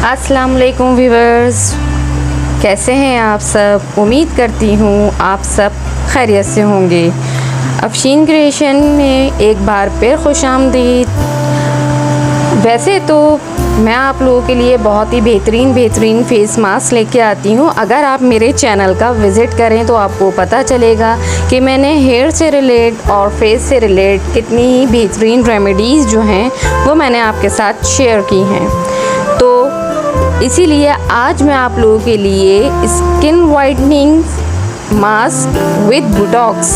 अस्सलाम वालेकुम व्यूअर्स, कैसे हैं आप सब। उम्मीद करती हूँ आप सब खैरियत से होंगे। अफशीन क्रिएशन में एक बार फिर खुशामदीद। वैसे तो मैं आप लोगों के लिए बहुत ही बेहतरीन फेस मास्क लेके आती हूँ। अगर आप मेरे चैनल का विज़िट करें तो आपको पता चलेगा कि मैंने हेयर से रिलेट और फेस से रिलेट कितनी ही बेहतरीन रेमेडीज़ जो हैं वो मैंने आपके साथ शेयर की हैं। तो इसीलिए आज मैं आप लोगों के लिए skin whitening mask with Botox,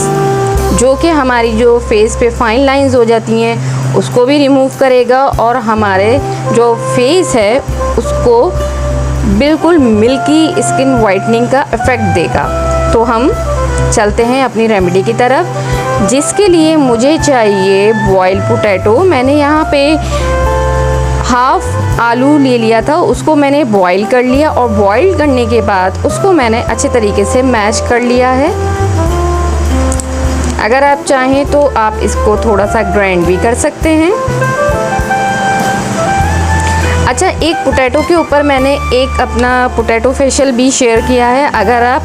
जो कि हमारी जो फेस पे फाइन लाइंस हो जाती हैं उसको भी रिमूव करेगा और हमारे जो फेस है उसको बिल्कुल मिल्की स्किन वाइटनिंग का इफ़ेक्ट देगा। तो हम चलते हैं अपनी रेमेडी की तरफ, जिसके लिए मुझे चाहिए बॉइल्ड पोटैटो। मैंने यहाँ पे हाफ़ आलू ले लिया था, उसको मैंने बॉईल कर लिया और बॉईल करने के बाद उसको मैंने अच्छे तरीके से मैश कर लिया है। अगर आप चाहें तो आप इसको थोड़ा सा ग्राइंड भी कर सकते हैं। अच्छा, एक पोटैटो के ऊपर मैंने एक अपना पोटैटो फेशियल भी शेयर किया है। अगर आप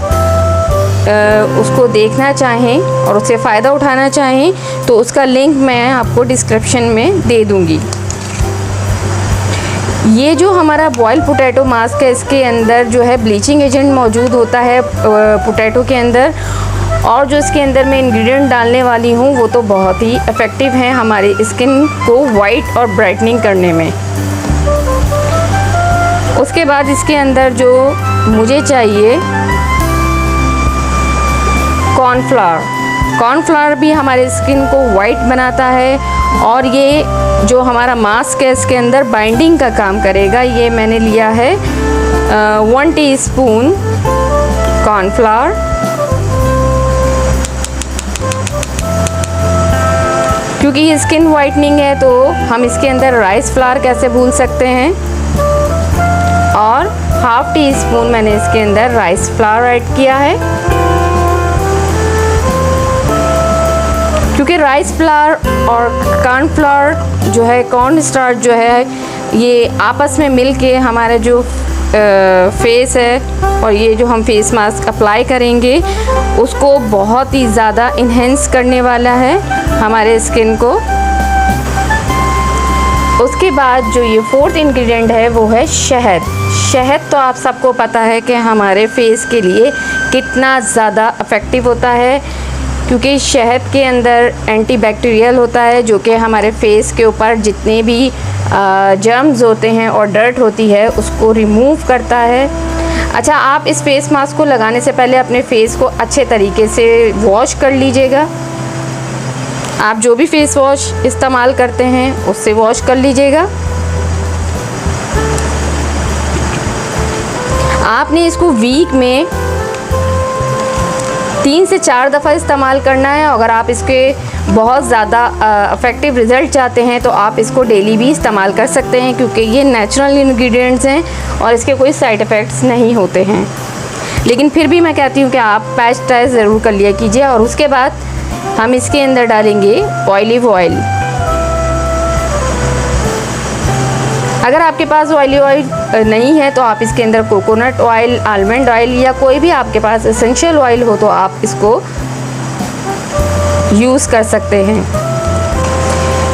उसको देखना चाहें और उससे फ़ायदा उठाना चाहें तो उसका लिंक मैं आपको डिस्क्रिप्शन में दे दूँगी। ये जो हमारा बॉइल्ड पोटैटो मास्क है, इसके अंदर जो है ब्लीचिंग एजेंट मौजूद होता है पोटैटो के अंदर, और जो इसके अंदर मैं इंग्रेडिएंट डालने वाली हूँ वो तो बहुत ही इफ़ेक्टिव हैं हमारी स्किन को वाइट और ब्राइटनिंग करने में। उसके बाद इसके अंदर जो मुझे चाहिए कॉर्नफ्लावर भी हमारे स्किन को वाइट बनाता है और ये जो हमारा मास्क है इसके अंदर बाइंडिंग का काम करेगा। ये मैंने लिया है 1 टीस्पून कॉर्नफ्लावर, क्योंकि ये स्किन वाइटनिंग है तो हम इसके अंदर राइस फ्लावर कैसे भूल सकते हैं। और हाफ़ टी स्पून मैंने इसके अंदर राइस फ्लावर ऐड किया है, क्योंकि राइस फ्लावर और कॉर्नफ्लावर जो है, कॉर्न स्टार्च जो है, ये आपस में मिल के हमारे जो फेस है और ये जो हम फेस मास्क अप्लाई करेंगे उसको बहुत ही ज़्यादा इन्हेंस करने वाला है हमारे स्किन को। उसके बाद जो ये 4th इंग्रेडिएंट है वो है शहद। शहद तो आप सबको पता है कि हमारे फेस के लिए कितना ज़्यादा इफ़ेक्टिव होता है, क्योंकि शहद के अंदर एंटीबैक्टीरियल होता है जो कि हमारे फेस के ऊपर जितने भी जर्म्स होते हैं और डर्ट होती है उसको रिमूव करता है। अच्छा, आप इस फेस मास्क को लगाने से पहले अपने फेस को अच्छे तरीके से वॉश कर लीजिएगा। आप जो भी फेस वॉश इस्तेमाल करते हैं उससे वॉश कर लीजिएगा। आपने इसको वीक में 3 से 4 दफ़ा इस्तेमाल करना है। अगर आप इसके बहुत ज़्यादा इफ़ेक्टिव रिज़ल्ट चाहते हैं तो आप इसको डेली भी इस्तेमाल कर सकते हैं, क्योंकि ये नेचुरल इंग्रेडिएंट्स हैं और इसके कोई साइड इफ़ेक्ट्स नहीं होते हैं। लेकिन फिर भी मैं कहती हूँ कि आप पैच टेस्ट ज़रूर कर लिया कीजिए। और उसके बाद हम इसके अंदर डालेंगे ऑलिव ऑयल। अगर आपके पास ऑलिव ऑयल नहीं है तो आप इसके अंदर कोकोनट ऑयल, आलमंड ऑयल या कोई भी आपके पास एसेंशियल ऑयल हो तो आप इसको यूज़ कर सकते हैं।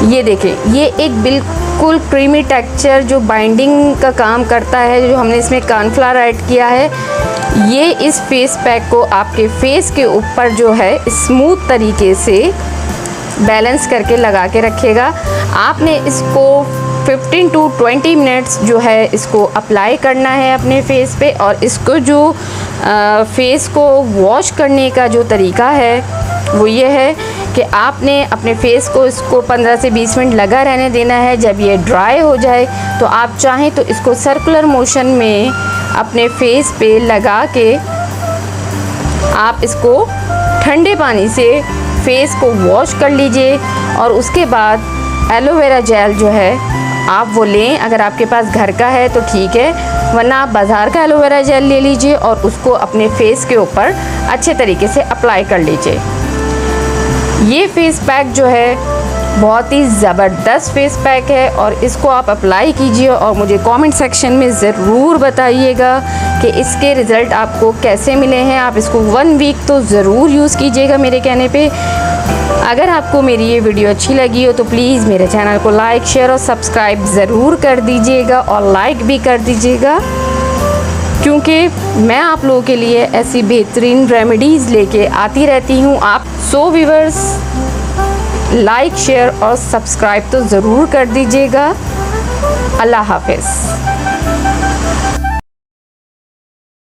ये देखें, ये एक बिल्कुल क्रीमी टेक्सचर जो बाइंडिंग का काम करता है, जो हमने इसमें कॉर्नफ्लावर ऐड किया है, ये इस फेस पैक को आपके फेस के ऊपर जो है स्मूथ तरीके से बैलेंस करके लगा के रखेगा। आपने इसको 15 to 20 मिनट्स जो है इसको अप्लाई करना है अपने फेस पे। और इसको जो फेस को वॉश करने का जो तरीका है वो ये है कि आपने अपने फेस को इसको 15 से 20 मिनट लगा रहने देना है। जब ये ड्राई हो जाए तो आप चाहें तो इसको सर्कुलर मोशन में अपने फेस पे लगा के आप इसको ठंडे पानी से फेस को वॉश कर लीजिए। और उसके बाद एलोवेरा जेल जो है आप वो लें, अगर आपके पास घर का है तो ठीक है, वरना आप बाज़ार का एलोवेरा जेल ले लीजिए और उसको अपने फेस के ऊपर अच्छे तरीके से अप्लाई कर लीजिए। ये फेस पैक जो है बहुत ही ज़बरदस्त फेस पैक है और इसको आप अप्लाई कीजिए और मुझे कमेंट सेक्शन में ज़रूर बताइएगा कि इसके रिज़ल्ट आपको कैसे मिले हैं। आप इसको 1 वीक तो ज़रूर यूज़ कीजिएगा मेरे कहने पे। अगर आपको मेरी ये वीडियो अच्छी लगी हो तो प्लीज़ मेरे चैनल को लाइक, शेयर और सब्सक्राइब ज़रूर कर दीजिएगा और लाइक भी कर दीजिएगा, क्योंकि मैं आप लोगों के लिए ऐसी बेहतरीन रेमेडीज़ लेके आती रहती हूँ। आप व्यूअर्स लाइक, शेयर और सब्सक्राइब तो ज़रूर कर दीजिएगा। अल्लाह हाफ़िज़।